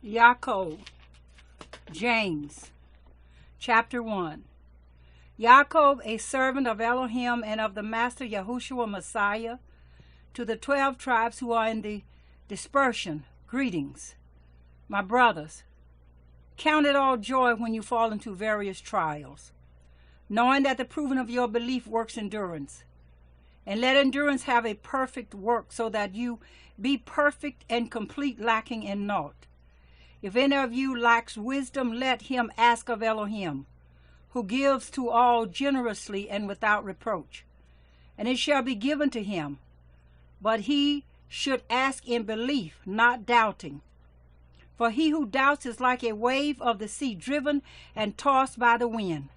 Yaakov, James, chapter 1. Yaakov, a servant of Elohim and of the Master Yahushua Messiah, to the 12 tribes who are in the dispersion, greetings. My brothers, count it all joy when you fall into various trials, knowing that the proving of your belief works endurance. And let endurance have a perfect work, so that you be perfect and complete, lacking in naught. If any of you lacks wisdom, let him ask of Elohim, who gives to all generously and without reproach, and it shall be given to him. But he should ask in belief, not doubting. For he who doubts is like a wave of the sea, driven and tossed by the wind.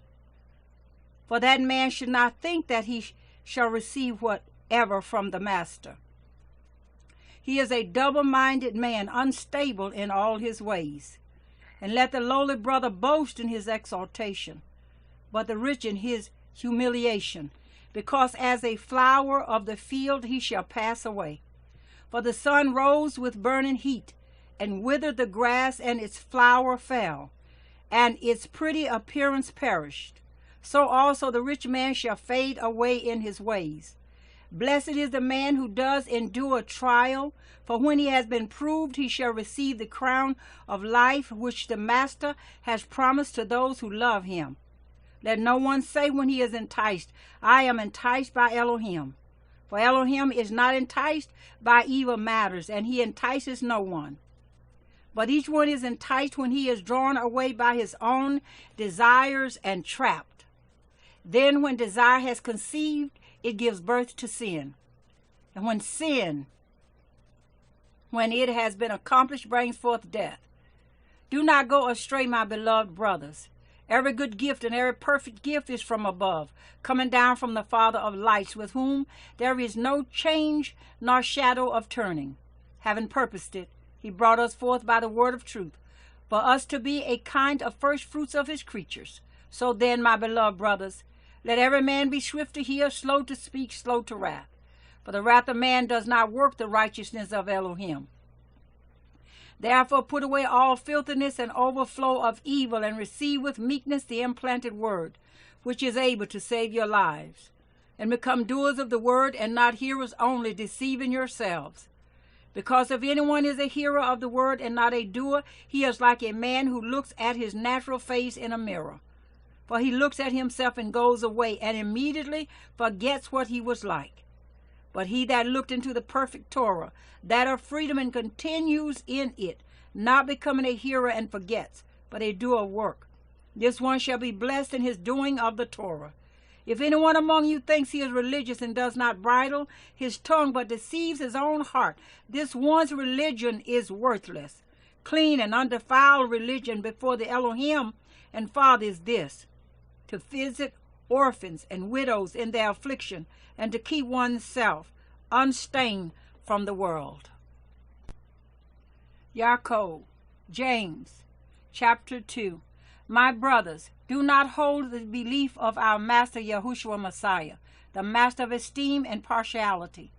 For that man should not think that he shall receive whatever from the Master. He is a double-minded man, unstable in all his ways. And let the lowly brother boast in his exhortation, but the rich in his humiliation, because as a flower of the field he shall pass away. For the sun rose with burning heat, and withered the grass, and its flower fell, and its pretty appearance perished. So also the rich man shall fade away in his ways. Blessed is the man who does endure trial, for when he has been proved, he shall receive the crown of life which the Master has promised to those who love him. Let no one say when he is enticed, I am enticed by Elohim. For Elohim is not enticed by evil matters, and he entices no one. But each one is enticed when he is drawn away by his own desires and trapped. Then when desire has conceived, it gives birth to sin. And when sin, when it has been accomplished, brings forth death. Do not go astray, my beloved brothers. Every good gift and every perfect gift is from above, coming down from the Father of lights, with whom there is no change nor shadow of turning. Having purposed it, he brought us forth by the word of truth, for us to be a kind of first fruits of his creatures. So then, my beloved brothers, let every man be swift to hear, slow to speak, slow to wrath. For the wrath of man does not work the righteousness of Elohim. Therefore put away all filthiness and overflow of evil, and receive with meekness the implanted word, which is able to save your lives. And become doers of the word, and not hearers only, deceiving yourselves. Because if anyone is a hearer of the word and not a doer, he is like a man who looks at his natural face in a mirror. For he looks at himself and goes away, and immediately forgets what he was like. But he that looked into the perfect Torah, that of freedom, and continues in it, not becoming a hearer and forgets, but a doer of work, this one shall be blessed in his doing of the Torah. If anyone among you thinks he is religious and does not bridle his tongue, but deceives his own heart, this one's religion is worthless. Clean and undefiled religion before the Elohim and Father is this: to visit orphans and widows in their affliction, and to keep oneself unstained from the world. Yaakov, James, chapter 2. My brothers, do not hold the belief of our Master Yahushua Messiah, the Master of esteem and partiality.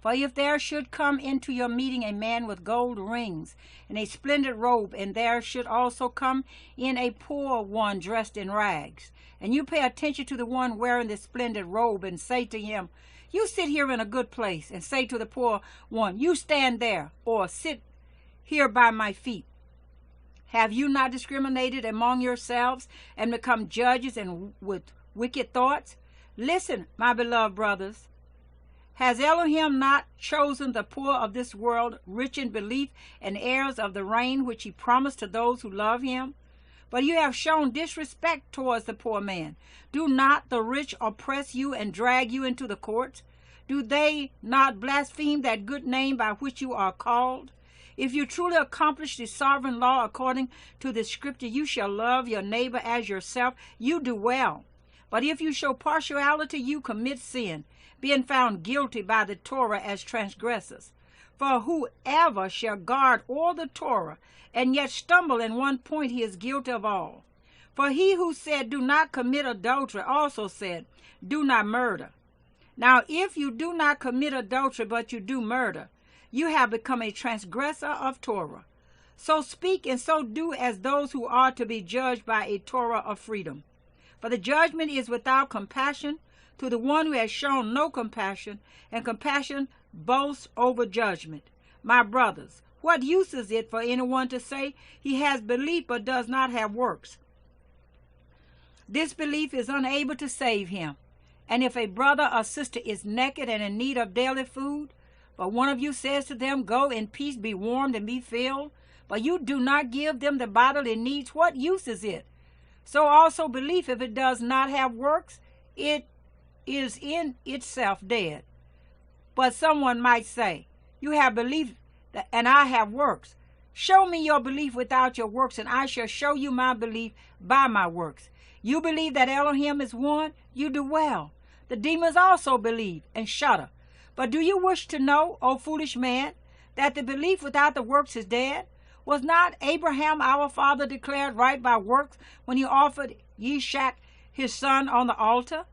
For if there should come into your meeting a man with gold rings and a splendid robe, and there should also come in a poor one dressed in rags, and you pay attention to the one wearing the splendid robe, and say to him, you sit here in a good place, and say to the poor one, you stand there, or sit here by my feet. Have you not discriminated among yourselves, and become judges and with wicked thoughts? Listen, my beloved brothers. Has Elohim not chosen the poor of this world, rich in belief, and heirs of the reign which he promised to those who love him? But you have shown disrespect towards the poor man. Do not the rich oppress you and drag you into the courts? Do they not blaspheme that good name by which you are called? If you truly accomplish the sovereign law according to the scripture, you shall love your neighbor as yourself, you do well. But if you show partiality, you commit sin, being found guilty by the Torah as transgressors. For whoever shall guard all the Torah, and yet stumble in one point, he is guilty of all. For he who said, do not commit adultery, also said, do not murder. Now if you do not commit adultery, but you do murder, you have become a transgressor of Torah. So speak and so do as those who are to be judged by a Torah of freedom. For the judgment is without compassion to the one who has shown no compassion, and compassion boasts over judgment. My brothers, what use is it for anyone to say he has belief but does not have works? This belief is unable to save him. And if a brother or sister is naked and in need of daily food, but one of you says to them, go in peace, be warmed and be filled, but you do not give them the bodily needs, what use is it? So also belief, if it does not have works, it is in itself dead. But someone might say, you have belief and I have works. Show me your belief without your works, and I shall show you my belief by my works. You believe that Elohim is one? You do well. The demons also believe and shudder. But do you wish to know, O foolish man, that the belief without the works is dead? Was not Abraham our father declared right by works when he offered Yishak his son on the altar?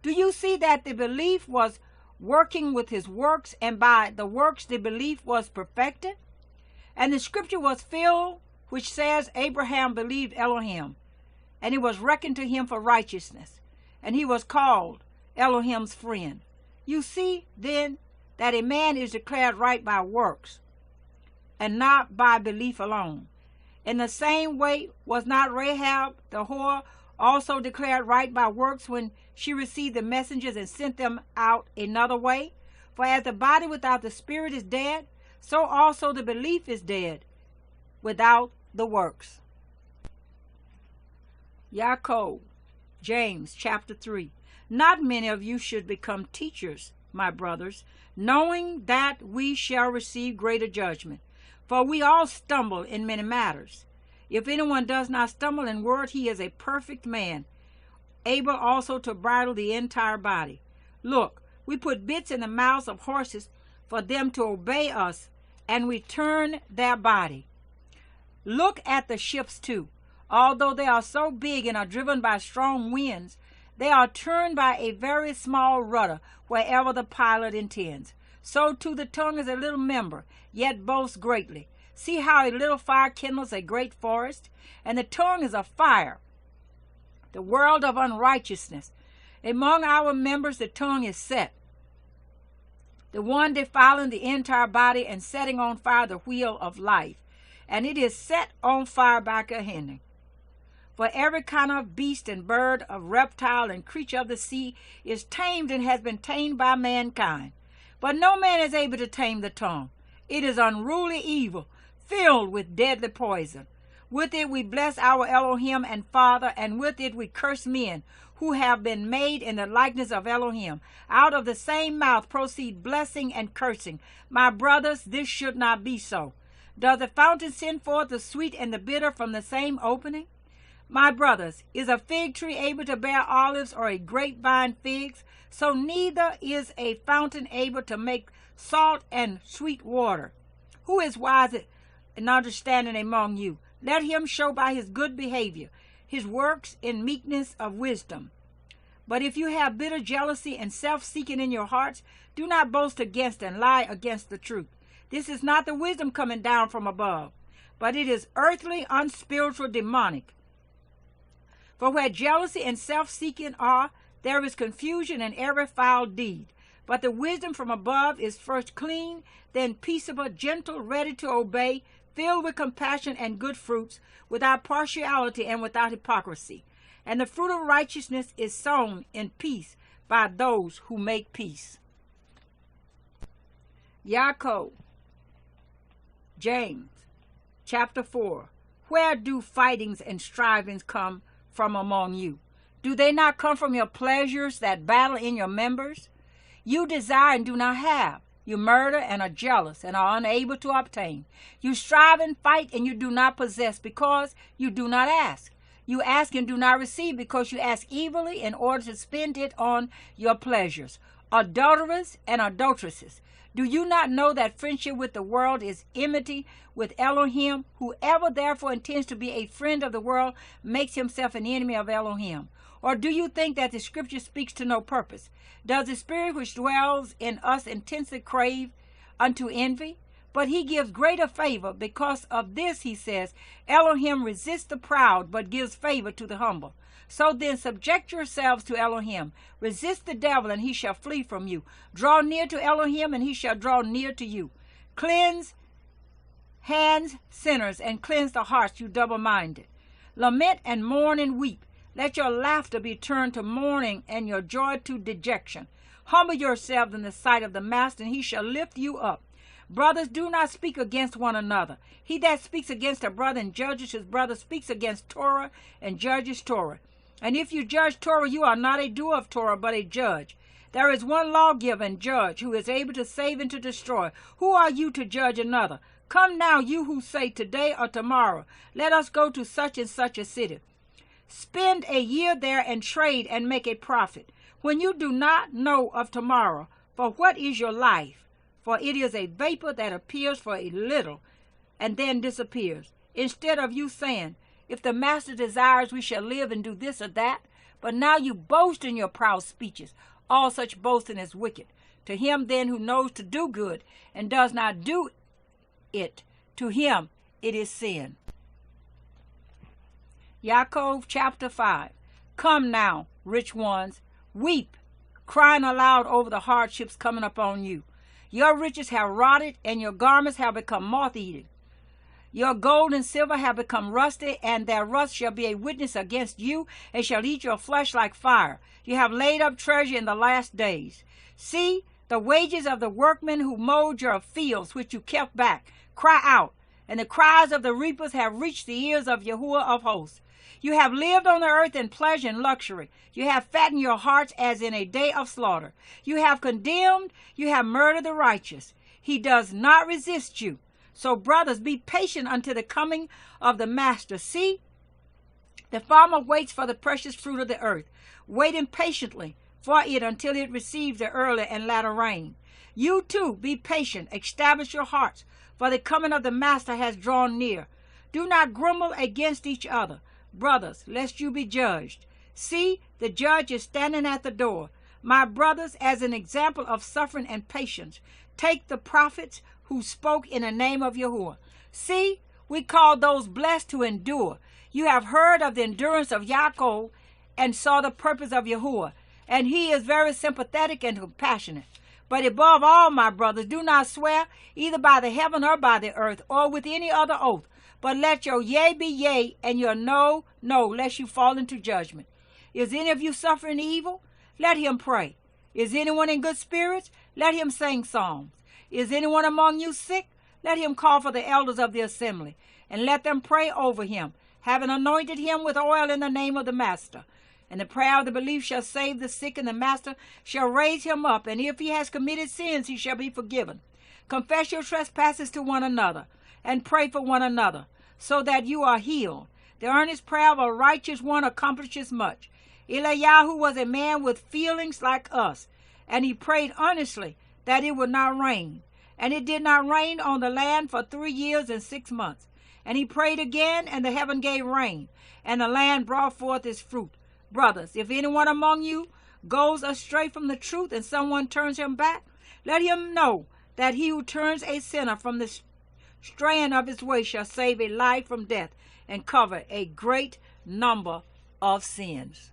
Do you see that the belief was working with his works, and by the works the belief was perfected? And the scripture was filled, which says, Abraham believed Elohim, and it was reckoned to him for righteousness, and he was called Elohim's friend. You see, then, that a man is declared right by works, and not by belief alone. In the same way, was not Rahab the whore also declared right by works when she received the messengers and sent them out another way? For as the body without the spirit is dead, so also the belief is dead without the works. Yaakov, James chapter 3. Not many of you should become teachers, my brothers, knowing that we shall receive greater judgment. For we all stumble in many matters. If anyone does not stumble in word, he is a perfect man, able also to bridle the entire body. Look, we put bits in the mouths of horses for them to obey us, and we turn their body. Look at the ships too. Although they are so big and are driven by strong winds, they are turned by a very small rudder wherever the pilot intends. So too the tongue is a little member, yet boasts greatly. See how a little fire kindles a great forest? And the tongue is a fire, the world of unrighteousness. Among our members the tongue is set, the one defiling the entire body and setting on fire the wheel of life. And it is set on fire by Gehenna. For every kind of beast and bird, of reptile and creature of the sea is tamed and has been tamed by mankind. But no man is able to tame the tongue. It is unruly evil, filled with deadly poison. With it we bless our Elohim and Father, and with it we curse men who have been made in the likeness of Elohim. Out of the same mouth proceed blessing and cursing. My brothers, this should not be so. Does the fountain send forth the sweet and the bitter from the same opening? My brothers, is a fig tree able to bear olives, or a grapevine figs? So neither is a fountain able to make salt and sweet water. Who is wise and understanding among you? Let him show by his good behavior his works in meekness of wisdom. But if you have bitter jealousy and self-seeking in your hearts, do not boast against and lie against the truth. This is not the wisdom coming down from above, but it is earthly, unspiritual, demonic. For where jealousy and self-seeking are, there is confusion and every foul deed. But the wisdom from above is first clean, then peaceable, gentle, ready to obey, filled with compassion and good fruits, without partiality and without hypocrisy. And the fruit of righteousness is sown in peace by those who make peace. Yaakov, James, chapter 4. Where do fightings and strivings come from among you? Do they not come from your pleasures that battle in your members? You desire and do not have. You murder and are jealous and are unable to obtain. You strive and fight and you do not possess because you do not ask. You ask and do not receive because you ask evilly in order to spend it on your pleasures. Adulterers and adulteresses, do you not know that friendship with the world is enmity with Elohim? Whoever therefore intends to be a friend of the world makes himself an enemy of Elohim. Or do you think that the scripture speaks to no purpose? Does the spirit which dwells in us intensely crave unto envy? but he gives greater favor. Because of this, he says, Elohim resists the proud, but gives favor to the humble. So then subject yourselves to Elohim. Resist the devil, and he shall flee from you. Draw near to Elohim, and he shall draw near to you. Cleanse hands, sinners, and cleanse the hearts, you double-minded. Lament and mourn and weep. Let your laughter be turned to mourning, and your joy to dejection. Humble yourselves in the sight of the Master, and he shall lift you up. Brothers, do not speak against one another. He that speaks against a brother and judges his brother speaks against Torah and judges Torah. And if you judge Torah, you are not a doer of Torah, but a judge. There is one lawgiver and judge who is able to save and to destroy. Who are you to judge another? Come now, you who say today or tomorrow, let us go to such and such a city. Spend a year there and trade and make a profit. When you do not know of tomorrow, for what is your life? For it is a vapor that appears for a little and then disappears. Instead of you saying, if the Master desires, we shall live and do this or that. But now you boast in your proud speeches. All such boasting is wicked. To him then who knows to do good and does not do it, to him it is sin. Yaakov chapter 5. Come now, rich ones, weep, crying aloud over the hardships coming upon you. Your riches have rotted, and your garments have become moth-eaten. Your gold and silver have become rusty, and their rust shall be a witness against you, and shall eat your flesh like fire. You have laid up treasure in the last days. See, the wages of the workmen who mowed your fields, which you kept back, cry out, and the cries of the reapers have reached the ears of Yahuwah of hosts. You have lived on the earth in pleasure and luxury. You have fattened your hearts as in a day of slaughter. You have condemned, you have murdered the righteous. He does not resist you. So, brothers, be patient until the coming of the Master. See, the farmer waits for the precious fruit of the earth, waiting patiently for it until it receives the early and latter rain. You too, be patient, establish your hearts, for the coming of the Master has drawn near. Do not grumble against each other, brothers, lest you be judged. See, the judge is standing at the door. My brothers, as an example of suffering and patience, take the prophets who spoke in the name of Yahuwah. See, we call those blessed who endure. You have heard of the endurance of Yaakov and saw the purpose of Yahuwah, and he is very sympathetic and compassionate. But above all, my brothers, do not swear either by the heaven or by the earth or with any other oath, but let your yea be yea and your no, no, lest you fall into judgment. Is any of you suffering evil? Let him pray. Is anyone in good spirits? Let him sing psalms. Is anyone among you sick? Let him call for the elders of the assembly, and let them pray over him, having anointed him with oil in the name of the Master. And the prayer of the belief shall save the sick, and the Master shall raise him up, and if he has committed sins, he shall be forgiven. Confess your trespasses to one another, and pray for one another, so that you are healed. The earnest prayer of a righteous one accomplishes much. Eliyahu was a man with feelings like us, and he prayed earnestly that it would not rain. And it did not rain on the land for 3 years and 6 months. And he prayed again, and the heaven gave rain, and the land brought forth its fruit. Brothers, if anyone among you goes astray from the truth, and someone turns him back, let him know that he who turns a sinner from the straying of his way shall save a life from death, and cover a great number of sins.